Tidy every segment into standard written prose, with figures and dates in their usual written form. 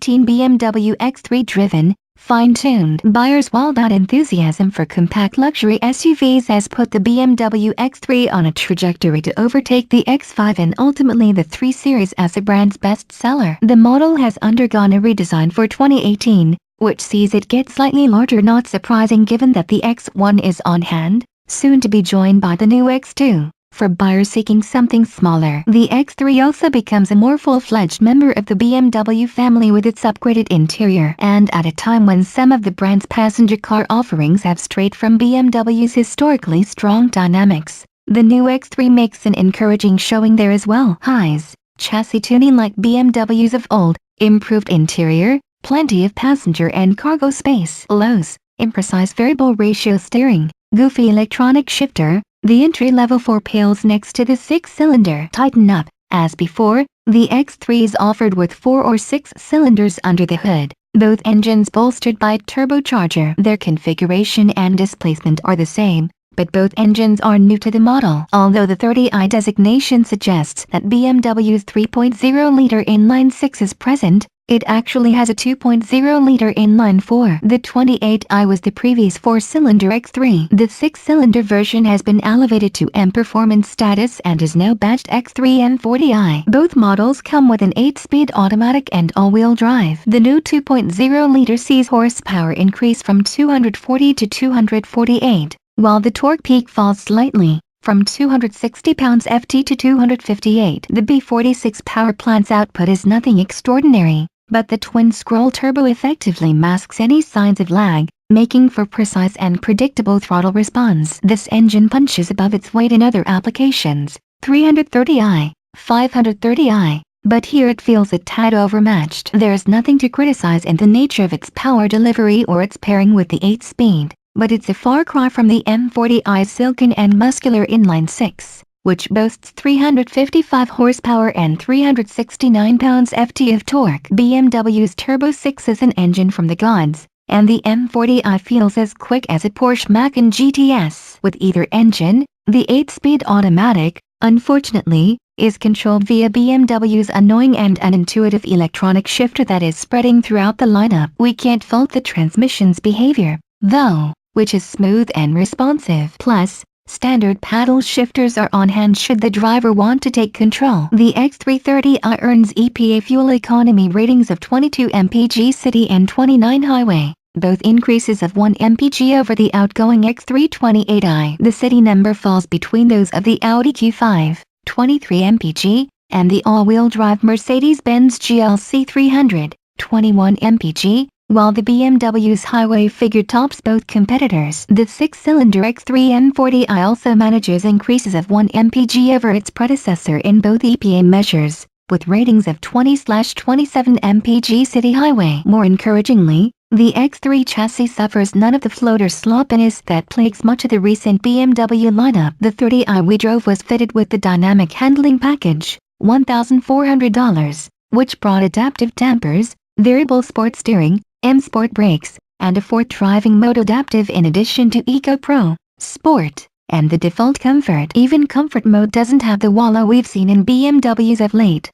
2018 BMW X3 Driven, fine-tuned. Buyers' wild-out enthusiasm for compact luxury SUVs has put the BMW X3 on a trajectory to overtake the X5 and ultimately the 3 Series as the brand's best seller. The model has undergone a redesign for 2018, which sees it get slightly larger, not surprising given that the X1 is on hand, soon to be joined by the new X2. For buyers seeking something smaller, the X3 also becomes a more full-fledged member of the BMW family with its upgraded interior. And at a time when some of the brand's passenger car offerings have strayed from BMW's historically strong dynamics, the new X3 makes an encouraging showing there as well. Highs, chassis tuning like BMWs of old, improved interior, plenty of passenger and cargo space. Lows, imprecise variable ratio steering, goofy electronic shifter. The entry-level 4 pales next to the 6-cylinder. Tighten up. As before, the X3 is offered with 4 or 6 cylinders under the hood, both engines bolstered by a turbocharger. Their configuration and displacement are the same, but both engines are new to the model. Although the 30i designation suggests that BMW's 3.0-liter inline-6 is present, it actually has a 2.0-liter inline-4. The 28i was the previous 4-cylinder X3. The 6-cylinder version has been elevated to M Performance status and is now badged X3 M40i. Both models come with an 8-speed automatic and all-wheel drive. The new 2.0-liter sees horsepower increase from 240 to 248, while the torque peak falls slightly, from 260 pounds-ft to 258. The B46 power plant's output is nothing extraordinary, but the twin-scroll turbo effectively masks any signs of lag, making for precise and predictable throttle response. This engine punches above its weight in other applications, 330i, 530i, but here it feels a tad overmatched. There's nothing to criticize in the nature of its power delivery or its pairing with the 8-speed, but it's a far cry from the M40i's silken and muscular inline-6, which boasts 355 horsepower and 369 pounds-ft of torque. BMW's Turbo 6 is an engine from the gods, and the M40i feels as quick as a Porsche Macan GTS. With either engine, the 8-speed automatic, unfortunately, is controlled via BMW's annoying and unintuitive electronic shifter that is spreading throughout the lineup. We can't fault the transmission's behavior, though, which is smooth and responsive. Plus, standard paddle shifters are on hand should the driver want to take control. The X330i earns EPA fuel economy ratings of 22 mpg city and 29 highway, both increases of 1 mpg over the outgoing X328i. The city number falls between those of the Audi Q5, 23 mpg, and the all-wheel drive Mercedes-Benz GLC 300, 21 mpg, while the BMW's highway figure tops both competitors. The 6-cylinder X3 M40i also manages increases of 1 mpg over its predecessor in both EPA measures, with ratings of 20/27 mpg city highway. More encouragingly, the X3 chassis suffers none of the floater sloppiness that plagues much of the recent BMW lineup. The 30i we drove was fitted with the dynamic handling package, $1,400, which brought adaptive dampers, variable sport steering, M-Sport brakes, and a 4th driving mode adaptive in addition to Eco Pro, Sport, and the default Comfort. Even Comfort mode doesn't have the wallow we've seen in BMWs of late.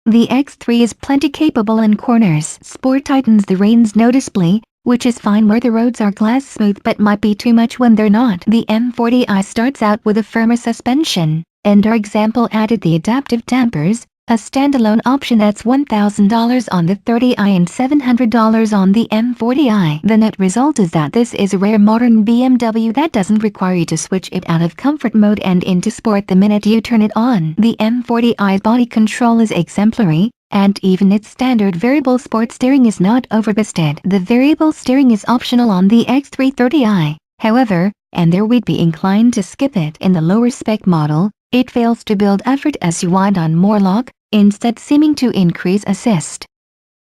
The X3 is plenty capable in corners. Sport tightens the reins noticeably, which is fine where the roads are glass smooth but might be too much when they're not. The M40i starts out with a firmer suspension, and our example added the adaptive dampers, a standalone option that's $1,000 on the 30i and $700 on the M40i. The net result is that this is a rare modern BMW that doesn't require you to switch it out of comfort mode and into sport the minute you turn it on. The M40i's body control is exemplary, and even its standard variable sport steering is not overboosted. The variable steering is optional on the X330i, however, and there we'd be inclined to skip it. In the lower spec model, it fails to build effort as you wind on more lock, instead seeming to increase assist.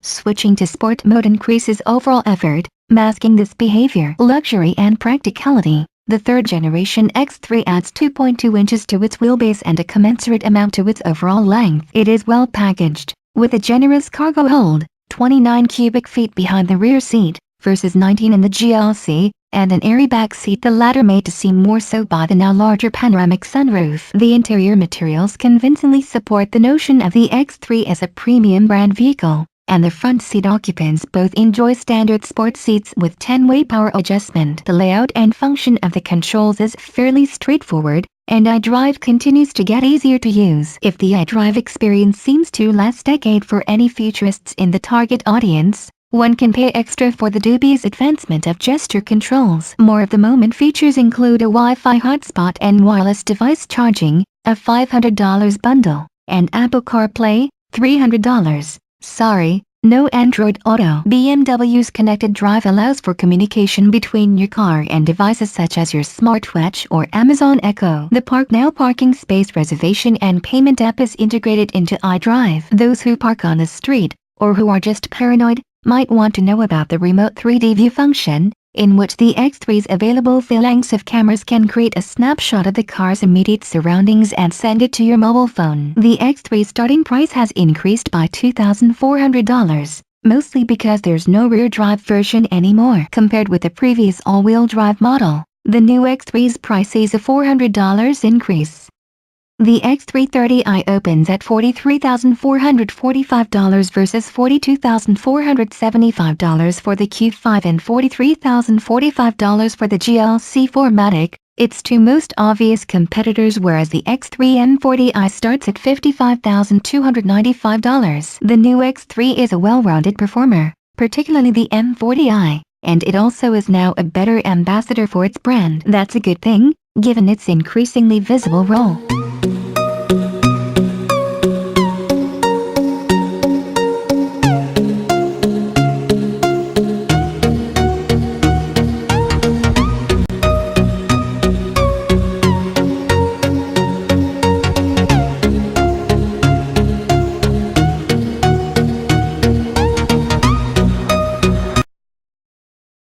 Switching to sport mode increases overall effort, masking this behavior. Luxury and practicality. The 3rd generation X3 adds 2.2 inches to its wheelbase and a commensurate amount to its overall length. It is well packaged, with a generous cargo hold, 29 cubic feet behind the rear seat, versus 19 in the GLC, and an airy back seat, the latter made to seem more so by the now larger panoramic sunroof. The interior materials convincingly support the notion of the X3 as a premium brand vehicle, and the front seat occupants both enjoy standard sports seats with 10-way power adjustment. The layout and function of the controls is fairly straightforward, and iDrive continues to get easier to use. If the iDrive experience seems to last decade for any futurists in the target audience, one can pay extra for the dubious advancement of gesture controls. More of the moment features include a Wi-Fi hotspot and wireless device charging, a $500 bundle, and Apple CarPlay, $300. Sorry, no Android Auto. BMW's Connected Drive allows for communication between your car and devices such as your smartwatch or Amazon Echo. The Park Now parking space reservation and payment app is integrated into iDrive. Those who park on the street, or who are just paranoid, might want to know about the remote 3D view function, in which the X3's available phalanx of cameras can create a snapshot of the car's immediate surroundings and send it to your mobile phone. The X3's starting price has increased by $2,400, mostly because there's no rear drive version anymore. Compared with the previous all-wheel drive model, the new X3's price is a $400 increase. The X330i opens at $43,445 versus $42,475 for the Q5 and $43,045 for the GLC 4MATIC, its two most obvious competitors, whereas the X3 M40i starts at $55,295. The new X3 is a well-rounded performer, particularly the M40i, and it also is now a better ambassador for its brand. That's a good thing, given its increasingly visible role.